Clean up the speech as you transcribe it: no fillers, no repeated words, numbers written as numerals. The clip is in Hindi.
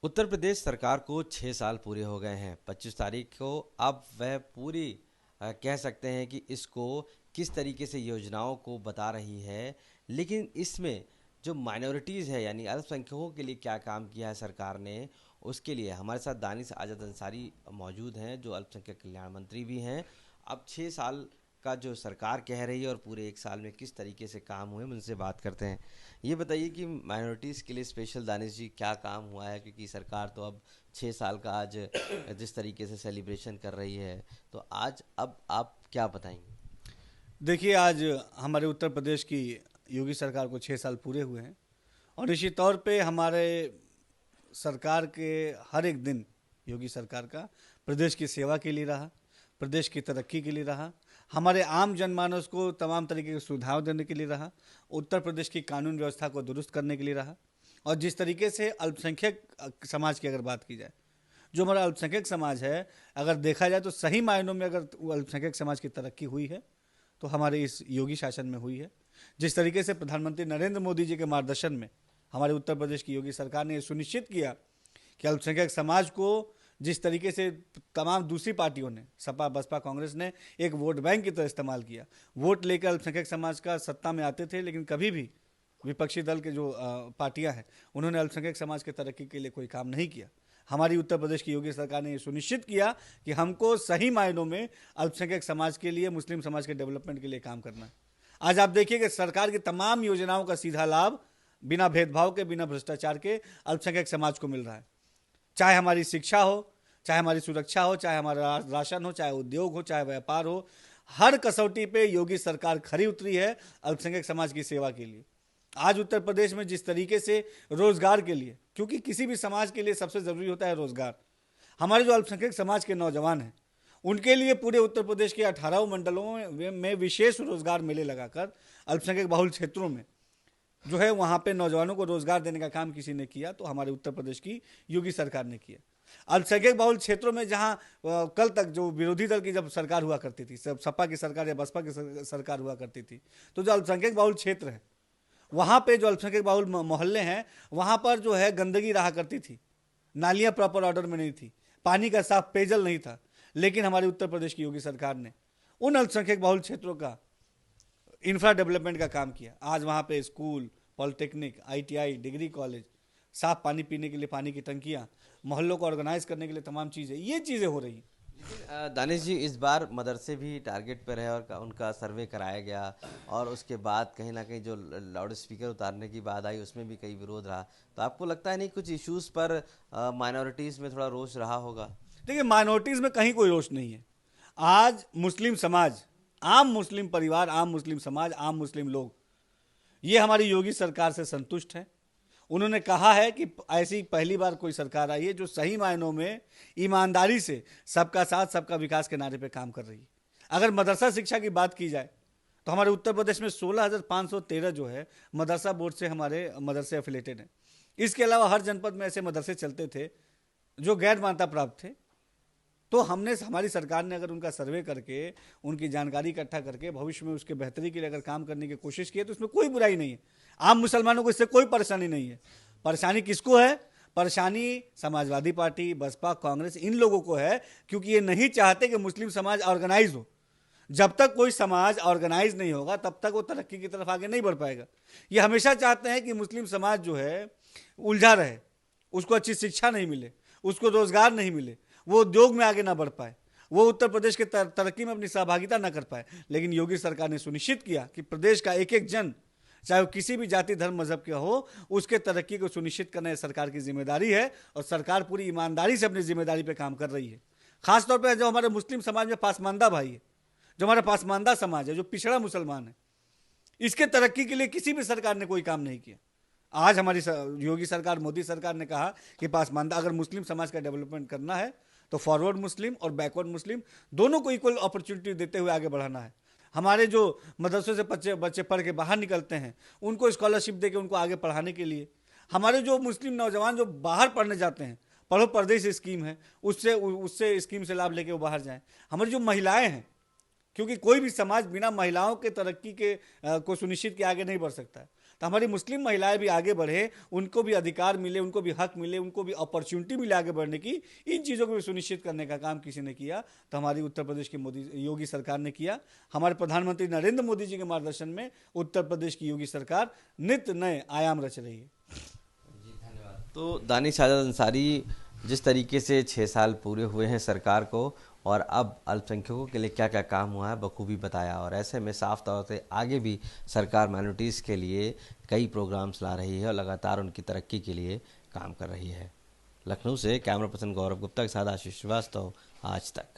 उत्तर प्रदेश सरकार को 6 साल पूरे हो गए हैं। 25 तारीख को अब वह पूरी कह सकते हैं कि इसको किस तरीके से योजनाओं को बता रही है। लेकिन इसमें जो माइनॉरिटीज़ है यानी अल्पसंख्यकों के लिए क्या काम किया है सरकार ने, उसके लिए हमारे साथ दानिश आज़ाद अंसारी मौजूद हैं जो अल्पसंख्यक कल्याण मंत्री भी हैं। अब 6 साल का जो सरकार कह रही है और पूरे 1 साल में किस तरीके से काम हुए, हम उनसे बात करते हैं। ये बताइए कि माइनॉरिटीज़ के लिए स्पेशल दानिश जी क्या काम हुआ है, क्योंकि सरकार तो अब 6 साल का आज जिस तरीके से सेलिब्रेशन कर रही है, तो आज अब आप क्या बताएंगे? देखिए, आज हमारे उत्तर प्रदेश की योगी सरकार को 6 साल पूरे हुए हैं और इसी तौर पे हमारे सरकार के हर एक दिन योगी सरकार का प्रदेश की सेवा के लिए रहा, प्रदेश की तरक्की के लिए रहा, हमारे आम जनमानस को तमाम तरीके के सुझाव देने के लिए रहा, उत्तर प्रदेश की कानून व्यवस्था को दुरुस्त करने के लिए रहा। और जिस तरीके से अल्पसंख्यक समाज की अगर बात की जाए, जो हमारा अल्पसंख्यक समाज है, अगर देखा जाए तो सही मायनों में अगर अल्पसंख्यक समाज की तरक्की हुई है तो हमारे इस योगी शासन में हुई है। जिस तरीके से प्रधानमंत्री नरेंद्र मोदी जी के मार्गदर्शन में हमारे उत्तर प्रदेश की योगी सरकार ने यह सुनिश्चित किया कि अल्पसंख्यक समाज को, जिस तरीके से तमाम दूसरी पार्टियों ने, सपा बसपा कांग्रेस ने एक वोट बैंक की तरह इस्तेमाल किया, वोट लेकर अल्पसंख्यक समाज का सत्ता में आते थे, लेकिन कभी भी विपक्षी दल के जो पार्टियां हैं उन्होंने अल्पसंख्यक समाज की तरक्की के लिए कोई काम नहीं किया। हमारी उत्तर प्रदेश की योगी सरकार ने ये सुनिश्चित किया कि हमको सही मायनों में अल्पसंख्यक समाज के लिए, मुस्लिम समाज के डेवलपमेंट के लिए काम करना है। आज आप देखिए कि सरकार की तमाम योजनाओं का सीधा लाभ बिना भेदभाव के, बिना भ्रष्टाचार के अल्पसंख्यक समाज को मिल रहा है। चाहे हमारी शिक्षा हो, चाहे हमारी सुरक्षा हो, चाहे हमारा राशन हो, चाहे उद्योग हो, चाहे व्यापार हो, हर कसौटी पे योगी सरकार खरी उतरी है अल्पसंख्यक समाज की सेवा के लिए। आज उत्तर प्रदेश में जिस तरीके से रोजगार के लिए, क्योंकि किसी भी समाज के लिए सबसे जरूरी होता है रोजगार, हमारे जो अल्पसंख्यक समाज के नौजवान हैं उनके लिए पूरे उत्तर प्रदेश के 18 मंडलों में विशेष रोजगार मेले लगाकर अल्पसंख्यक बहुल क्षेत्रों में जो है वहाँ पे नौजवानों को रोजगार देने का काम किसी ने किया तो हमारे उत्तर प्रदेश की योगी सरकार ने किया। अल्पसंख्यक बहुल क्षेत्रों में जहाँ कल तक जो विरोधी दल की जब सरकार हुआ करती थी, सब सपा की सरकार या बसपा की सरकार हुआ करती थी, तो जो अल्पसंख्यक बहुल क्षेत्र है वहाँ पे जो अल्पसंख्यक बहुल मोहल्ले हैं वहाँ पर जो है गंदगी रहा करती थी, नालियाँ प्रॉपर ऑर्डर में नहीं थी, पानी का साफ पेयजल नहीं था। लेकिन हमारे उत्तर प्रदेश की योगी सरकार ने उन अल्पसंख्यक बहुल क्षेत्रों का इंफ्रा डेवलपमेंट का काम किया। आज वहाँ पे school, polytechnic, ITI, degree college, साफ पानी पीने के लिए पानी की टंकियाँ, मोहल्लों को ऑर्गेनाइज करने के लिए तमाम चीज़ें, ये चीज़ें हो रही हैं। दानिश जी, इस बार मदरसे भी टारगेट पर है और उनका सर्वे कराया गया, और उसके बाद कहीं ना कहीं जो लाउड स्पीकर उतारने की बात आई उसमें भी कई विरोध रहा। तो आपको लगता है नहीं कुछ इश्यूज पर माइनॉरिटीज़ में थोड़ा रोष रहा होगा? देखिए, माइनॉरिटीज़ में कहीं कोई रोष नहीं है। आज मुस्लिम समाज, आम मुस्लिम परिवार, आम मुस्लिम समाज, आम मुस्लिम लोग ये हमारी योगी सरकार से संतुष्ट हैं। उन्होंने कहा है कि ऐसी पहली बार कोई सरकार आई है जो सही मायनों में ईमानदारी से सबका साथ सबका विकास के नारे पे काम कर रही है। अगर मदरसा शिक्षा की बात की जाए तो हमारे उत्तर प्रदेश में 16,513 जो है मदरसा बोर्ड से हमारे मदरसे एफिलेटेड हैं। इसके अलावा हर जनपद में ऐसे मदरसे चलते थे जो गैर मान्यता प्राप्त थे। तो हमने, हमारी सरकार ने अगर उनका सर्वे करके, उनकी जानकारी इकट्ठा करके भविष्य में उसके बेहतरी के लिए अगर काम करने की कोशिश की है तो उसमें कोई बुराई नहीं है। आम मुसलमानों को इससे कोई परेशानी नहीं है। परेशानी किसको है? परेशानी समाजवादी पार्टी, बसपा, कांग्रेस, इन लोगों को है, क्योंकि ये नहीं चाहते कि मुस्लिम समाज ऑर्गेनाइज हो। जब तक कोई समाज ऑर्गेनाइज नहीं होगा तब तक वो तरक्की की तरफ आगे नहीं बढ़ पाएगा। ये हमेशा चाहते हैं कि मुस्लिम समाज जो है उलझा रहे, उसको अच्छी शिक्षा नहीं मिले, उसको रोजगार नहीं मिले, वो उद्योग में आगे ना बढ़ पाए, वो उत्तर प्रदेश के तरक्की में अपनी सहभागिता ना कर पाए। लेकिन योगी सरकार ने सुनिश्चित किया कि प्रदेश का एक एक जन, चाहे वो किसी भी जाति धर्म मजहब का हो, उसके तरक्की को सुनिश्चित करना यह सरकार की जिम्मेदारी है और सरकार पूरी ईमानदारी से अपनी जिम्मेदारी पर काम कर रही है। खासतौर पर जो हमारे मुस्लिम समाज में पासमानदा भाई है, जो हमारा पासमानदा समाज है, जो पिछड़ा मुसलमान है, इसके तरक्की के लिए किसी भी सरकार ने कोई काम नहीं किया। आज हमारी योगी सरकार, मोदी सरकार ने कहा कि पासमानदा, अगर मुस्लिम समाज का डेवलपमेंट करना है तो फॉरवर्ड मुस्लिम और बैकवर्ड मुस्लिम दोनों को इक्वल अपॉर्चुनिटी देते हुए आगे बढ़ाना है। हमारे जो मदरसों से बच्चे पढ़ के बाहर निकलते हैं उनको स्कॉलरशिप देके उनको आगे पढ़ाने के लिए, हमारे जो मुस्लिम नौजवान जो बाहर पढ़ने जाते हैं, पढ़ो परदेश स्कीम है, उससे उससे स्कीम से लाभ लेके वो बाहर जाएं। हमारी जो महिलाएं हैं, क्योंकि कोई भी समाज बिना महिलाओं के तरक्की के को सुनिश्चित के आगे नहीं बढ़ सकता है। तो हमारी मुस्लिम महिलाएं भी आगे बढ़े, उनको भी अधिकार मिले, उनको भी हक मिले, उनको भी अपॉर्चुनिटी मिले आगे बढ़ने की, इन चीज़ों को भी सुनिश्चित करने का काम किसी ने किया तो हमारी उत्तर प्रदेश की मोदी योगी सरकार ने किया। हमारे प्रधानमंत्री नरेंद्र मोदी जी के मार्गदर्शन में उत्तर प्रदेश की योगी सरकार नित्य नए आयाम रच रही है। तो दानिश आज़ाद अंसारी, जिस तरीके से 6 साल पूरे हुए हैं सरकार को और अब अल्पसंख्यकों के लिए क्या क्या काम हुआ है बखूबी बताया, और ऐसे में साफ तौर से आगे भी सरकार माइनॉरिटीज़ के लिए कई प्रोग्राम्स ला रही है और लगातार उनकी तरक्की के लिए काम कर रही है। लखनऊ से कैमरा पर्सन गौरव गुप्ता के साथ आशीष श्रीवास्तव, आज तक।